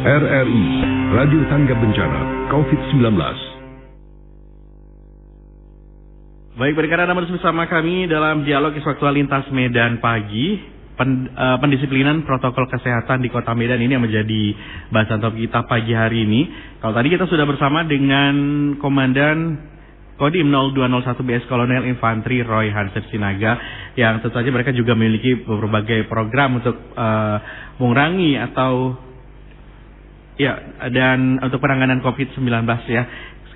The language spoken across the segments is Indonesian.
RRI, Radio Tanggap Bencana COVID-19. Baik, berikan Anda bersama kami dalam dialog Faktual Lintas Medan pagi. Pendisiplinan protokol kesehatan di Kota Medan ini yang menjadi bahasan topik kita pagi hari ini. Kalau tadi kita sudah bersama dengan Komandan Kodim 0201 BS Kolonel Infantri Roy Hansen Sinaga, yang tentu saja mereka juga memiliki berbagai program untuk mengurangi atau dan untuk penanganan COVID-19 ya.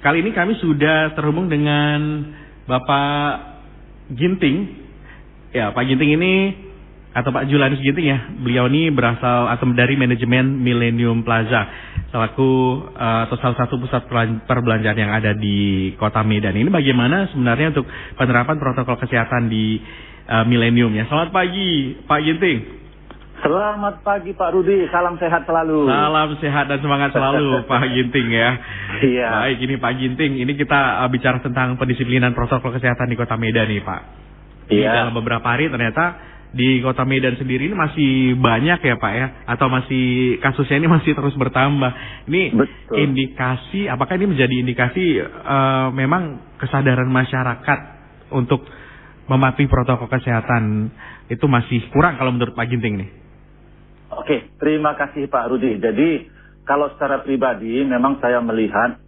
Kali ini kami sudah terhubung dengan Bapak Ginting. Ya, Pak Ginting ini atau Pak Julianus Ginting ya. Beliau ini berasal atau dari manajemen Millennium Plaza, atau salah satu pusat perbelanjaan yang ada di Kota Medan. Ini bagaimana sebenarnya untuk penerapan protokol kesehatan di Millennium ya. Selamat pagi Pak Ginting. Selamat pagi Pak Rudi, salam sehat selalu. Salam sehat dan semangat selalu Pak Ginting ya. Iya. Baik, ini Pak Ginting, ini kita bicara tentang pendisiplinan protokol kesehatan di Kota Medan nih Pak. Iya. Dalam beberapa hari ternyata di Kota Medan sendiri ini masih banyak ya Pak ya, atau masih kasusnya ini masih terus bertambah. Ini betul. Indikasi, apakah ini menjadi indikasi memang kesadaran masyarakat untuk mematuhi protokol kesehatan itu masih kurang kalau menurut Pak Ginting nih? Oke, terima kasih Pak Rudi. Jadi kalau secara pribadi memang saya melihat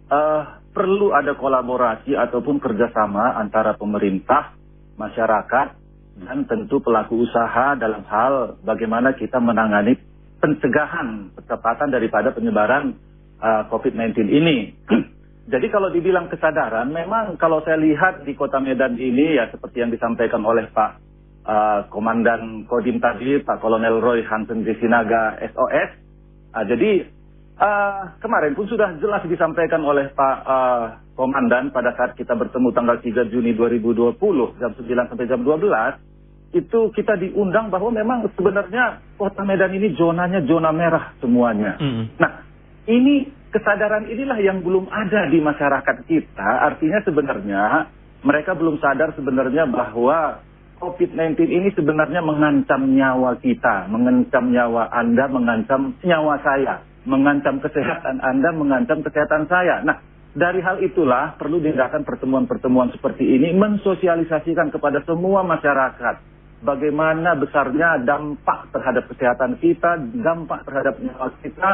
perlu ada kolaborasi ataupun kerjasama antara pemerintah, masyarakat, dan tentu pelaku usaha dalam hal bagaimana kita menangani pencegahan percepatan daripada penyebaran COVID-19 ini. Jadi kalau dibilang kesadaran, memang kalau saya lihat di Kota Medan ini ya seperti yang disampaikan oleh Pak Komandan Kodim tadi, Pak Kolonel Roy Hansen Sinaga SOS. Jadi kemarin pun sudah jelas disampaikan oleh Pak Komandan pada saat kita bertemu tanggal 3 Juni 2020 jam 9 sampai jam 12. Itu kita diundang bahwa memang sebenarnya Kota Medan ini zonanya zona merah semuanya. Nah, ini kesadaran inilah yang belum ada di masyarakat kita. Artinya sebenarnya mereka belum sadar sebenarnya bahwa COVID-19 ini sebenarnya mengancam nyawa kita, mengancam nyawa Anda, mengancam nyawa saya, mengancam kesehatan Anda, mengancam kesehatan saya. Nah, dari hal itulah perlu diadakan pertemuan-pertemuan seperti ini, mensosialisasikan kepada semua masyarakat bagaimana besarnya dampak terhadap kesehatan kita, dampak terhadap nyawa kita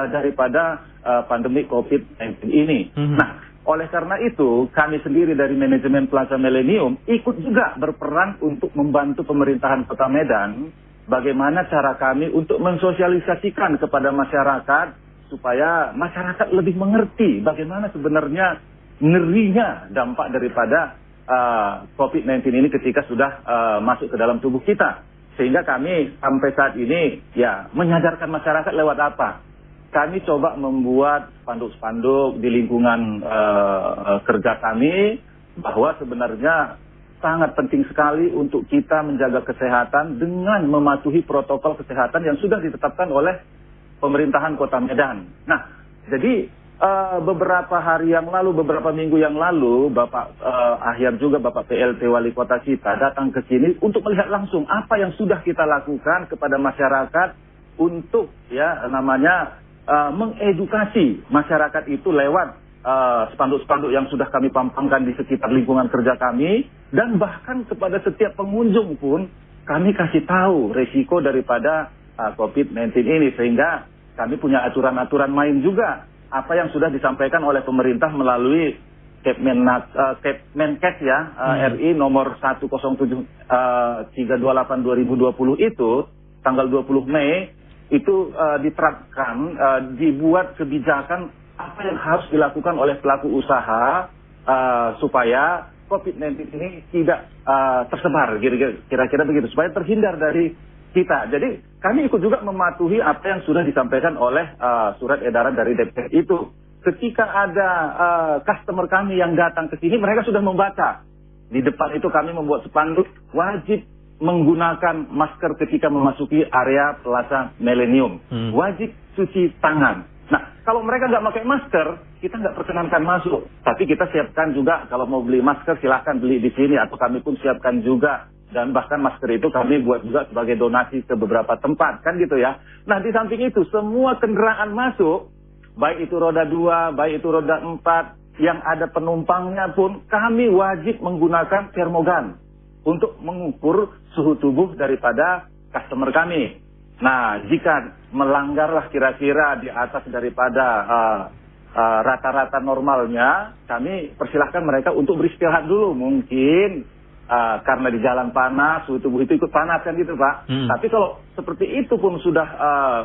daripada pandemi COVID-19 ini. Nah, oleh karena itu, kami sendiri dari manajemen Plaza Millennium ikut juga berperan untuk membantu pemerintahan Kota Medan bagaimana cara kami untuk mensosialisasikan kepada masyarakat supaya masyarakat lebih mengerti bagaimana sebenarnya ngerinya dampak daripada COVID-19 ini ketika sudah masuk ke dalam tubuh kita. Sehingga kami sampai saat ini ya menyadarkan masyarakat lewat apa? Kami coba membuat spanduk-spanduk di lingkungan kerja kami bahwa sebenarnya sangat penting sekali untuk kita menjaga kesehatan dengan mematuhi protokol kesehatan yang sudah ditetapkan oleh pemerintahan Kota Medan. Nah, jadi beberapa hari yang lalu, beberapa minggu yang lalu, Bapak Ahyar juga, Bapak PLT Wali Kota kita datang ke sini untuk melihat langsung apa yang sudah kita lakukan kepada masyarakat untuk ya namanya mengedukasi masyarakat itu lewat spanduk-spanduk yang sudah kami pampangkan di sekitar lingkungan kerja kami, dan bahkan kepada setiap pengunjung pun kami kasih tahu resiko daripada COVID-19 ini, sehingga kami punya aturan-aturan main juga apa yang sudah disampaikan oleh pemerintah melalui Kepmenkes ya, RI nomor 107 328 2020 itu tanggal 20 Mei itu diterapkan, dibuat kebijakan apa yang harus dilakukan oleh pelaku usaha supaya COVID-19 ini tidak tersebar, kira-kira begitu, supaya terhindar dari kita. Jadi kami ikut juga mematuhi apa yang sudah disampaikan oleh surat edaran dari DPR itu. Ketika ada customer kami yang datang ke sini, mereka sudah membaca. Di depan itu kami membuat spanduk wajib menggunakan masker ketika memasuki area Plaza Millennium. Wajib cuci tangan. Nah, kalau mereka nggak pakai masker, kita nggak perkenankan masuk. Tapi kita siapkan juga, kalau mau beli masker silahkan beli di sini, atau kami pun siapkan juga dan bahkan masker itu kami buat juga sebagai donasi ke beberapa tempat, kan gitu ya. Nah, di samping itu semua kendaraan masuk, baik itu roda 2, baik itu roda 4, yang ada penumpangnya pun kami wajib menggunakan termogan untuk mengukur suhu tubuh daripada customer kami. Nah, jika melanggarlah kira-kira di atas daripada rata-rata normalnya, kami persilahkan mereka untuk beristirahat dulu. Mungkin karena di jalan panas, suhu tubuh itu ikut panas kan gitu Pak. Tapi kalau seperti itu pun sudah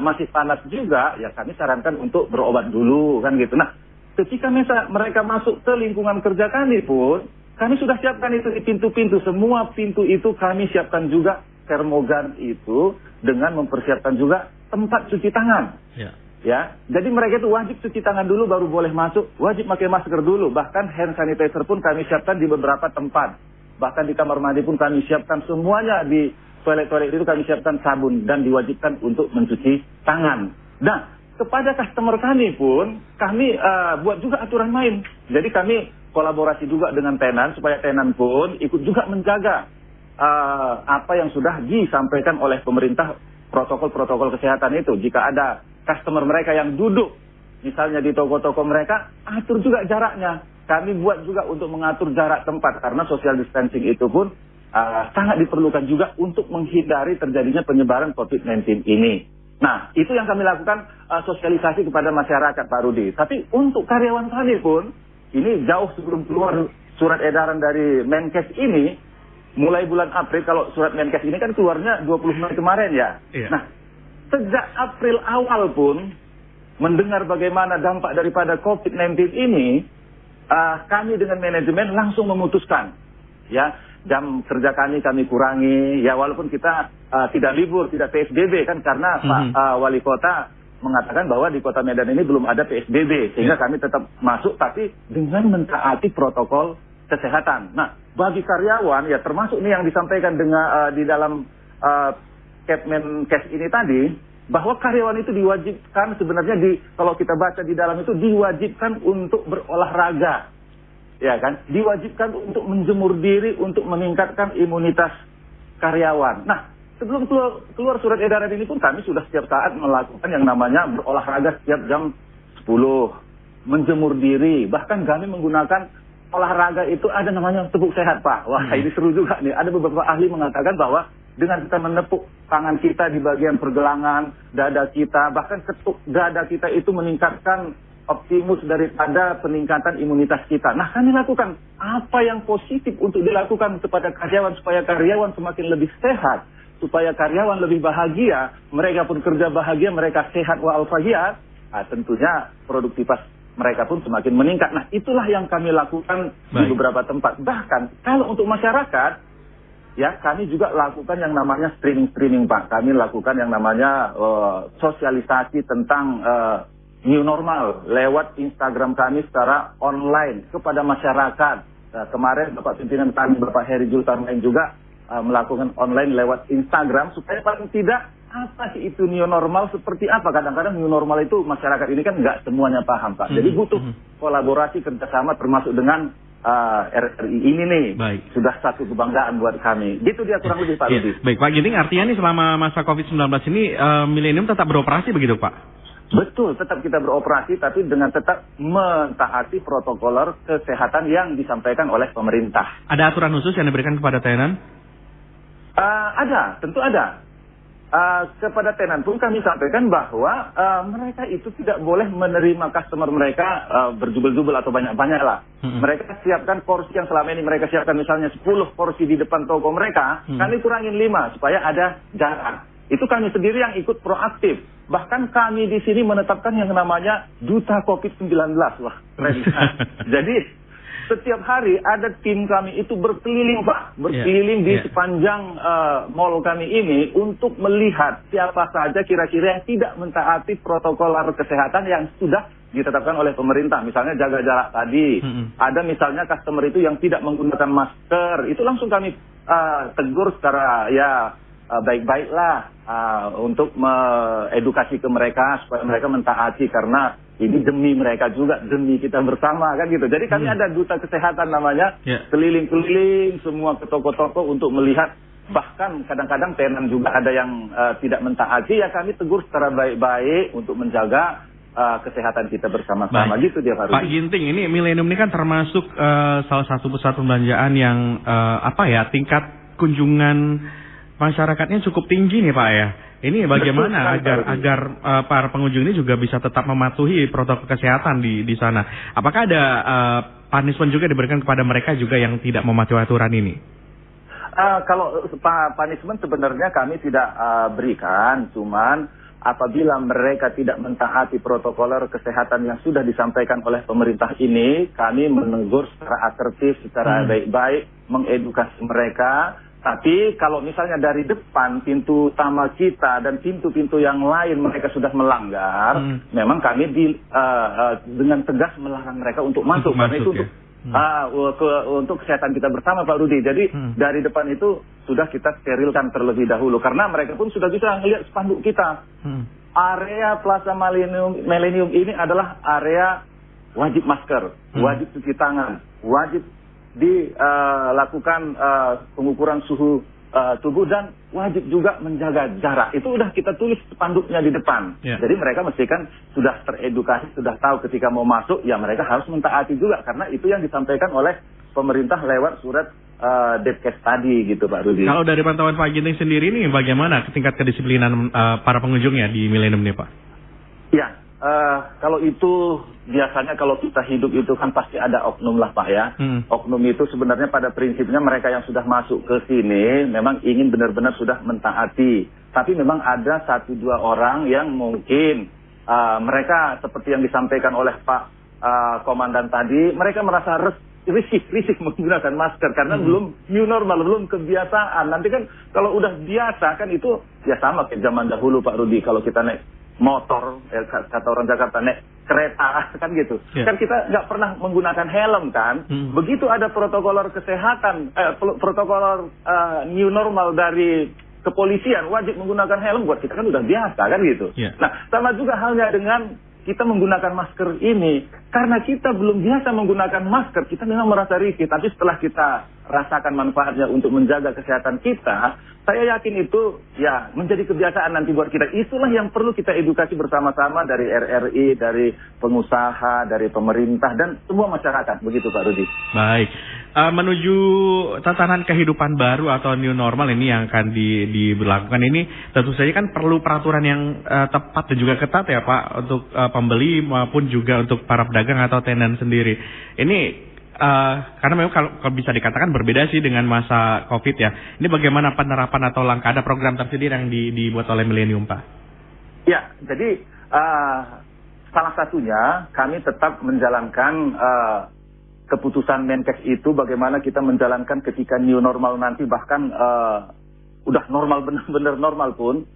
masih panas juga, ya kami sarankan untuk berobat dulu kan gitu. Nah, ketika mereka masuk ke lingkungan kerja kami pun, kami sudah siapkan itu di pintu-pintu. Semua pintu itu kami siapkan juga termogan itu dengan mempersiapkan juga tempat cuci tangan. Ya, jadi mereka itu wajib cuci tangan dulu baru boleh masuk, wajib pakai masker dulu. Bahkan hand sanitizer pun kami siapkan di beberapa tempat. Bahkan di kamar mandi pun kami siapkan semuanya, di toilet-toilet itu kami siapkan sabun dan diwajibkan untuk mencuci tangan. Nah, kepada customer kami pun kami buat juga aturan main. Jadi kami kolaborasi juga dengan tenan supaya tenan pun ikut juga menjaga apa yang sudah disampaikan oleh pemerintah, protokol-protokol kesehatan itu. Jika ada customer mereka yang duduk misalnya di toko-toko mereka, atur juga jaraknya. Kami buat juga untuk mengatur jarak tempat karena social distancing itu pun sangat diperlukan juga untuk menghindari terjadinya penyebaran COVID-19 ini. Nah, itu yang kami lakukan sosialisasi kepada masyarakat Pak Rudi. Tapi untuk karyawan kami pun, ini jauh sebelum keluar surat edaran dari Menkes ini, mulai bulan April, kalau surat Menkes ini kan keluarnya 20 Mei kemarin ya. Nah, sejak April awal pun, mendengar bagaimana dampak daripada COVID-19 ini, kami dengan manajemen langsung memutuskan, ya, jam kerja kami kurangi, ya walaupun kita tidak libur, tidak PSBB kan, karena Pak Wali Kota mengatakan bahwa di Kota Medan ini belum ada PSBB, sehingga kami tetap masuk tapi dengan mentaati protokol kesehatan. Nah, bagi karyawan ya termasuk nih yang disampaikan dengan di dalam Kemenkes ini tadi, bahwa karyawan itu diwajibkan sebenarnya kalau kita baca di dalam itu diwajibkan untuk berolahraga, ya kan? Diwajibkan untuk menjemur diri untuk meningkatkan imunitas karyawan. Nah, sebelum keluar surat edaran ini pun kami sudah setiap saat melakukan yang namanya berolahraga setiap jam 10, menjemur diri, bahkan kami menggunakan olahraga itu ada namanya tepuk sehat Pak. Wah, ini seru juga nih. Ada beberapa ahli mengatakan bahwa dengan kita menepuk tangan kita di bagian pergelangan dada kita, bahkan ketuk dada kita itu meningkatkan optimus daripada peningkatan imunitas kita. Nah, kami lakukan apa yang positif untuk dilakukan kepada karyawan supaya karyawan semakin lebih sehat, supaya karyawan lebih bahagia, mereka pun kerja bahagia, mereka sehat walafiat. Nah, tentunya produktivitas mereka pun semakin meningkat. Nah, itulah yang kami lakukan di beberapa tempat. Bahkan kalau untuk masyarakat, ya, kami juga lakukan yang namanya streaming Pak. Kami lakukan yang namanya sosialisasi tentang new normal lewat Instagram kami secara online kepada masyarakat. Kemarin Bapak pimpinan kami, Bapak Heri Julkarnain juga melakukan online lewat Instagram supaya paling tidak apa sih itu new normal, seperti apa. Kadang-kadang new normal itu masyarakat ini kan nggak semuanya paham Pak. Jadi butuh kolaborasi kerjasama termasuk dengan RRI ini nih. Sudah satu kebanggaan buat kami. Gitu dia kurang lebih Pak Rudi. Baik Pak Ginting, artinya nih selama masa COVID-19 ini Millennium tetap beroperasi begitu Pak? Betul, tetap kita beroperasi tapi dengan tetap mentaati protokol kesehatan yang disampaikan oleh pemerintah. Ada aturan khusus yang diberikan kepada tenan? Ada, tentu ada. Kepada tenan pun kami sampaikan bahwa mereka itu tidak boleh menerima customer mereka berjubel-jubel atau banyak-banyak lah. Mereka siapkan porsi yang selama ini mereka siapkan misalnya 10 porsi di depan toko mereka, kami kurangin 5 supaya ada jarak. Itu kami sendiri yang ikut proaktif. Bahkan kami di sini menetapkan yang namanya Duta COVID-19. Wah, keren. Jadi setiap hari ada tim kami itu berkeliling Pak, berkeliling di sepanjang mall kami ini untuk melihat siapa saja kira-kira yang tidak mentaati protokol kesehatan yang sudah ditetapkan oleh pemerintah. Misalnya jaga jarak tadi, ada misalnya customer itu yang tidak menggunakan masker, itu langsung kami tegur secara baik-baiklah untuk mengedukasi ke mereka supaya mereka mentaati karena ini demi mereka juga, demi kita bersama kan gitu. Jadi kami ada duta kesehatan namanya, keliling-keliling semua ke toko-toko untuk melihat bahkan kadang-kadang tenan juga ada yang tidak mentaati, ya kami tegur secara baik-baik untuk menjaga kesehatan kita bersama-sama. Gitu dia Pak Rudi. Pak Ginting, ini Millennium ini kan termasuk salah satu pusat pembelanjaan yang tingkat kunjungan masyarakatnya cukup tinggi nih Pak ya. Ini bagaimana agar para pengunjung ini juga bisa tetap mematuhi protokol kesehatan di sana? Apakah ada punishment juga diberikan kepada mereka juga yang tidak mematuhi aturan ini? Kalau punishment sebenarnya kami tidak berikan, cuman apabila mereka tidak mentaati protokol kesehatan yang sudah disampaikan oleh pemerintah ini, kami menegur secara asertif, secara baik-baik, mengedukasi mereka. Tapi kalau misalnya dari depan pintu utama kita dan pintu-pintu yang lain mereka sudah melanggar, memang kami dengan tegas melarang mereka untuk masuk. Karena itu untuk kesehatan kita bersama Pak Rudi. Jadi dari depan itu sudah kita sterilkan terlebih dahulu. Karena mereka pun sudah bisa melihat spanduk kita. Area Plaza Millennium ini adalah area wajib masker, wajib cuci tangan, wajib dilakukan pengukuran suhu tubuh dan wajib juga menjaga jarak. Itu udah kita tulis spanduknya di depan. Jadi mereka mesti kan sudah teredukasi, sudah tahu ketika mau masuk, ya mereka harus mentaati juga. Karena itu yang disampaikan oleh pemerintah lewat surat Depkes tadi gitu Pak Rudi. Kalau dari pantauan Pak Ginting sendiri ini bagaimana tingkat kedisiplinan para pengunjungnya di Millennium nih Pak? Ya, kalau itu biasanya kalau kita hidup itu kan pasti ada oknum lah Pak ya. Oknum itu sebenarnya pada prinsipnya mereka yang sudah masuk ke sini memang ingin benar-benar sudah mentaati. Tapi memang ada 1-2 orang yang mungkin mereka seperti yang disampaikan oleh Pak Komandan tadi, mereka merasa risih menggunakan masker karena belum new normal, belum kebiasaan. Nanti kan kalau udah biasa kan itu ya sama kayak zaman dahulu Pak Rudi, kalau kita naik motor, kata orang Jakarta naik kereta kan gitu. Kan kita nggak pernah menggunakan helm kan. Begitu ada protokol kesehatan, protokol new normal dari kepolisian wajib menggunakan helm, buat kita kan udah biasa kan gitu. Nah sama juga halnya dengan kita menggunakan masker ini, karena kita belum biasa menggunakan masker, kita memang merasa risih. Tapi setelah kita rasakan manfaatnya untuk menjaga kesehatan kita, saya yakin itu ya menjadi kebiasaan nanti buat kita. Itulah yang perlu kita edukasi bersama-sama dari RRI, dari pengusaha, dari pemerintah, dan semua masyarakat. Begitu Pak Rudi. Baik. Menuju tatanan kehidupan baru atau new normal ini yang akan diberlakukan ini, tentu saja kan perlu peraturan yang tepat dan juga ketat ya Pak, untuk pembeli maupun juga untuk para pedagang atau tenan sendiri. Ini karena memang kalau bisa dikatakan berbeda sih dengan masa COVID ya. Ini bagaimana penerapan atau langkah, ada program tersendiri yang dibuat oleh Millennium Pak? Ya, jadi salah satunya kami tetap menjalankan keputusan Menkes itu, bagaimana kita menjalankan ketika new normal nanti, bahkan udah normal, benar-benar normal pun,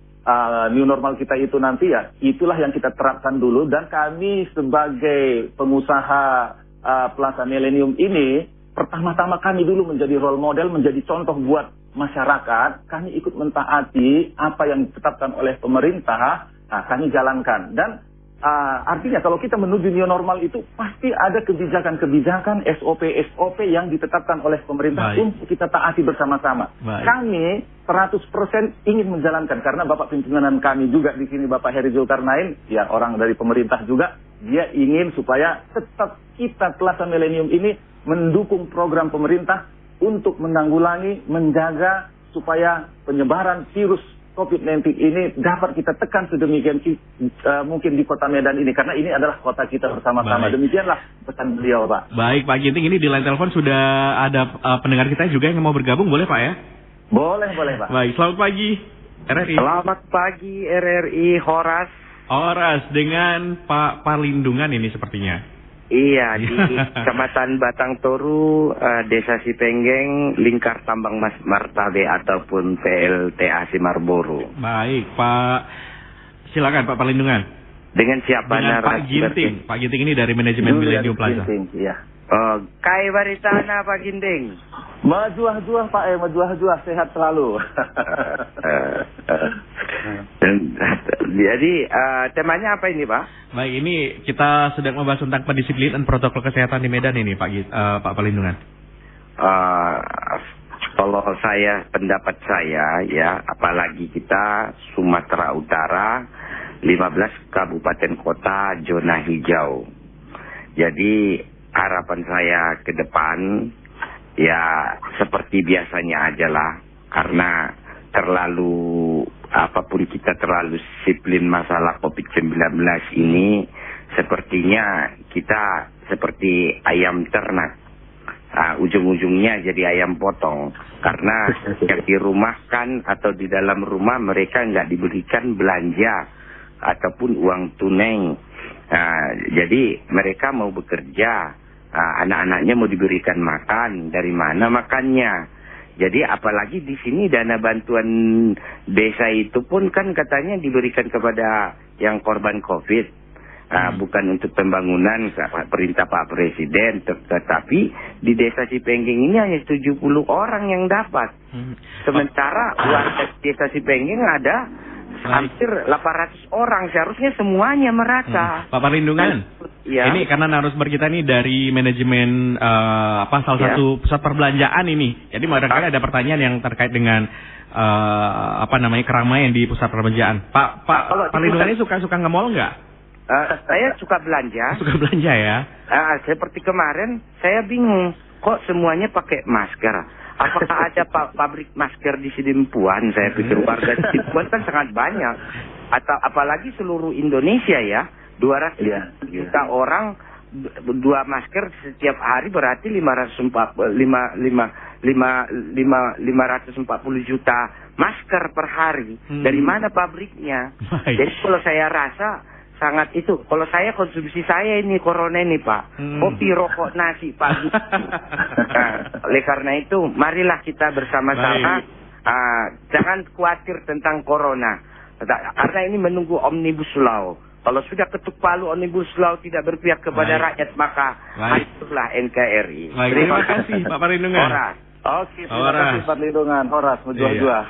new normal kita itu nanti ya, itulah yang kita terapkan dulu. Dan kami sebagai pengusaha Plaza Millennium ini, pertama-tama kami dulu menjadi role model, menjadi contoh buat masyarakat. Kami ikut mentaati apa yang ditetapkan oleh pemerintah, kami jalankan. Dan artinya kalau kita menuju new normal itu pasti ada kebijakan-kebijakan, SOP yang ditetapkan oleh pemerintah untuk kita taati bersama-sama. Kami 100% ingin menjalankan, karena Bapak pimpinan kami juga di sini, Bapak Heri Zulkarnain, ya orang dari pemerintah juga, dia ingin supaya tetap kita Plaza Millennium ini mendukung program pemerintah untuk menanggulangi, menjaga supaya penyebaran virus COVID-19 ini dapat kita tekan sedemikian mungkin di kota Medan ini, karena ini adalah kota kita bersama-sama. Demikianlah pesan beliau Pak. Baik Pak Ginting, ini di line telepon sudah ada pendengar kita juga yang mau bergabung, boleh Pak ya? Boleh Pak. Baik, selamat pagi RRI. Selamat pagi RRI, Horas dengan Pak Parlindungan ini sepertinya. Iya, di Kecamatan Batang Toru, Desa Sipenggeng, Lingkar Tambang Mas Martabe ataupun PLTA Simarboro. Baik, Pak. Silakan Pak Parlindungan. Dengan siapa? Dengan Pak Ginting. Pak Ginting ini dari manajemen Millennium Plaza. Iya. Kai Baritana Pak Ginting. Majuah Pak, majuah sehat selalu. Jadi temanya apa ini Pak? Baik, ini kita sedang membahas tentang pendisiplinan protokol kesehatan di Medan ini Pak Parlindungan. Kalau pendapat saya ya, apalagi kita Sumatera Utara, 15 kabupaten kota zona hijau. Jadi harapan saya ke depan ya seperti biasanya aja lah, karena apapun kita terlalu disiplin masalah COVID-19 ini, sepertinya kita seperti ayam ternak. Ujung-ujungnya jadi ayam potong, karena yang dirumahkan atau di dalam rumah mereka nggak diberikan belanja ataupun uang tunai. Jadi mereka mau bekerja, anak-anaknya mau diberikan makan, dari mana makannya? Jadi apalagi di sini dana bantuan desa itu pun kan katanya diberikan kepada yang korban COVID. Bukan untuk pembangunan perintah Pak Presiden, tetapi di desa Cipengging ini hanya 70 orang yang dapat. Sementara warga desa Cipengging ada hampir 800 orang, seharusnya semuanya merata. Pak Perlindungan, ya. Ini karena narasumber kita ini dari manajemen salah satu pusat perbelanjaan ini. Jadi barangkali ada pertanyaan yang terkait dengan keramaian di pusat perbelanjaan. Pak Perlindungan ini suka nge-mall nggak? Saya suka belanja. Suka belanja ya? Seperti kemarin, saya bingung. Kok semuanya pakai masker? Apakah ada pabrik masker di Sidimpuan? Saya pikir warga Sidimpuan kan sangat banyak. Atau apalagi seluruh Indonesia ya. 200 juta orang, 2 masker setiap hari berarti 540 juta masker per hari. Dari mana pabriknya? Jadi kalau saya rasa sangat itu. Kalau saya konsumsi saya ini corona ini Pak, kopi, rokok, nasi pagi. Oleh karena itu, marilah kita bersama-sama jangan khawatir tentang corona, karena ini menunggu omnibus law. Kalau sudah ketuk palu omnibus law tidak berpihak kepada rakyat, maka hancurlah NKRI. Terima kasih Pak Perlindungan. Oke, terima kasih Pak Perlindungan. Horas, menjual-jual.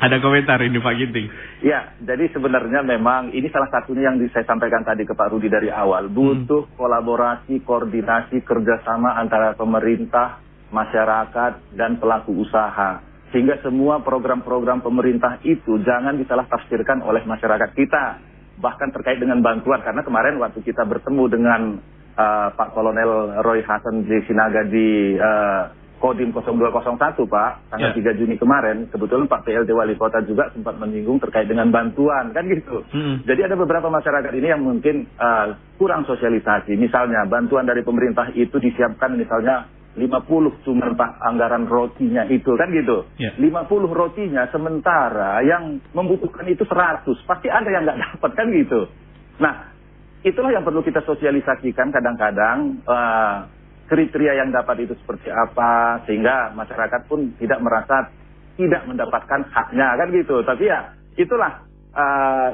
Ada komentar ini Pak Ginting. Ya, jadi sebenarnya memang ini salah satunya yang saya sampaikan tadi ke Pak Rudi dari awal. Butuh kolaborasi, koordinasi, kerjasama antara pemerintah, masyarakat, dan pelaku usaha. Sehingga semua program-program pemerintah itu jangan disalah tafsirkan oleh masyarakat kita. Bahkan terkait dengan bantuan. Karena kemarin waktu kita bertemu dengan Pak Kolonel Roy Hasan di Sinaga di Kodim 0201 Pak, tanggal 3 Juni kemarin, kebetulan Pak PLT Wali Kota juga sempat menyinggung terkait dengan bantuan, kan gitu. Jadi ada beberapa masyarakat ini yang mungkin kurang sosialisasi. Misalnya bantuan dari pemerintah itu disiapkan misalnya 50 cuma Pak anggaran rotinya itu, kan gitu. 50 rotinya, sementara yang membutuhkan itu 100. Pasti ada yang nggak dapat, kan gitu. Nah, itulah yang perlu kita sosialisasikan kadang-kadang. Kriteria yang dapat itu seperti apa, sehingga masyarakat pun tidak merasa tidak mendapatkan haknya, kan gitu. Tapi ya itulah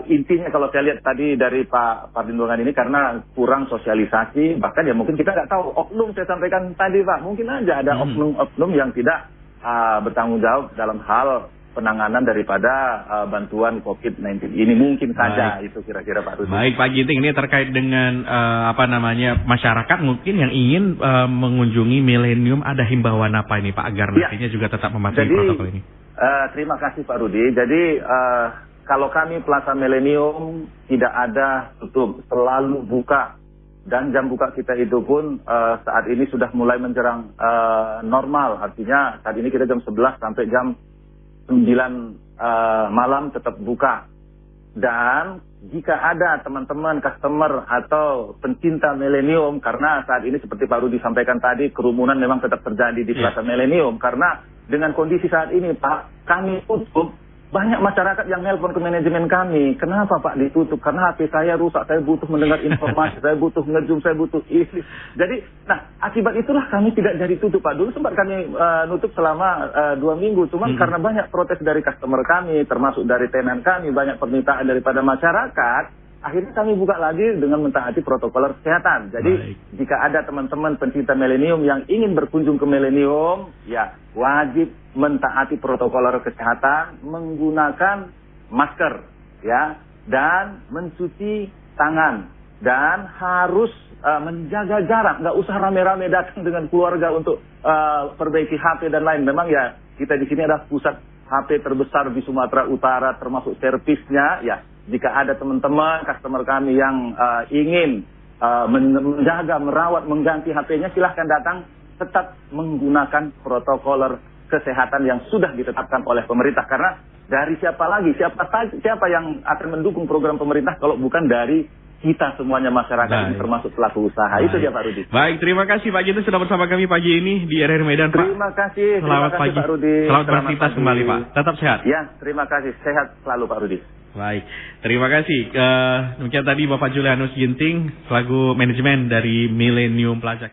intinya kalau saya lihat tadi dari Pak Perlindungan ini, karena kurang sosialisasi, bahkan ya mungkin kita nggak tahu oknum, saya sampaikan tadi Pak, mungkin aja ada oknum-oknum yang tidak bertanggung jawab dalam hal penanganan daripada bantuan COVID-19 ini, mungkin saja. Itu kira-kira Pak Rudi. Baik Pak Ginting, ini terkait dengan masyarakat mungkin yang ingin mengunjungi Millennium, ada himbauan apa ini Pak agar nantinya juga tetap mematuhi protokol ini? Terima kasih Pak Rudi. Jadi kalau kami Plaza Millennium tidak ada tutup, selalu buka, dan jam buka kita itu pun saat ini sudah mulai menjelang normal. Artinya saat ini kita jam 11 sampai jam 9 malam tetap buka. Dan jika ada teman-teman customer atau pencinta Millennium, karena saat ini seperti Pak Rudi sampaikan tadi, kerumunan memang tetap terjadi di Plaza Millennium, karena dengan kondisi saat ini Pak, kami tutup. Banyak masyarakat yang nelpon ke manajemen kami, kenapa Pak ditutup? Karena HP saya rusak, saya butuh mendengar informasi, saya butuh nge-zoom, saya butuh isi. Jadi, akibat itulah kami tidak jadi tutup Pak. Dulu sempat kami nutup selama 2 minggu, cuman karena banyak protes dari customer kami, termasuk dari tenan kami, banyak permintaan daripada masyarakat, akhirnya kami buka lagi dengan mentaati protokol kesehatan. Jadi jika ada teman-teman pencinta Millennium yang ingin berkunjung ke Millennium, ya wajib mentaati protokol kesehatan, menggunakan masker, ya, dan mencuci tangan. dan harus menjaga jarak, nggak usah rame-rame datang dengan keluarga untuk perbaiki HP dan lain. Memang ya kita di sini adalah pusat HP terbesar di Sumatera Utara, termasuk servisnya. Ya, jika ada teman-teman customer kami yang ingin menjaga, merawat, mengganti HP-nya, silahkan datang, tetap menggunakan protokol kesehatan yang sudah ditetapkan oleh pemerintah. Karena dari siapa lagi, siapa yang akan mendukung program pemerintah kalau bukan dari kita semuanya, masyarakat ini, termasuk pelaku usaha. Itu dia Pak Rudi. Baik, terima kasih Pak Ginting sudah bersama kami pagi ini di RRI Medan, Pak. Terima kasih. Selamat terima kasih, pagi Pak Rudi. Selamat beraktivitas kembali, Pak. Tetap sehat. Ya, terima kasih. Sehat selalu Pak Rudi. Baik, terima kasih. Demikian tadi Bapak Julianus Ginting selaku manajemen dari Millennium Plaza.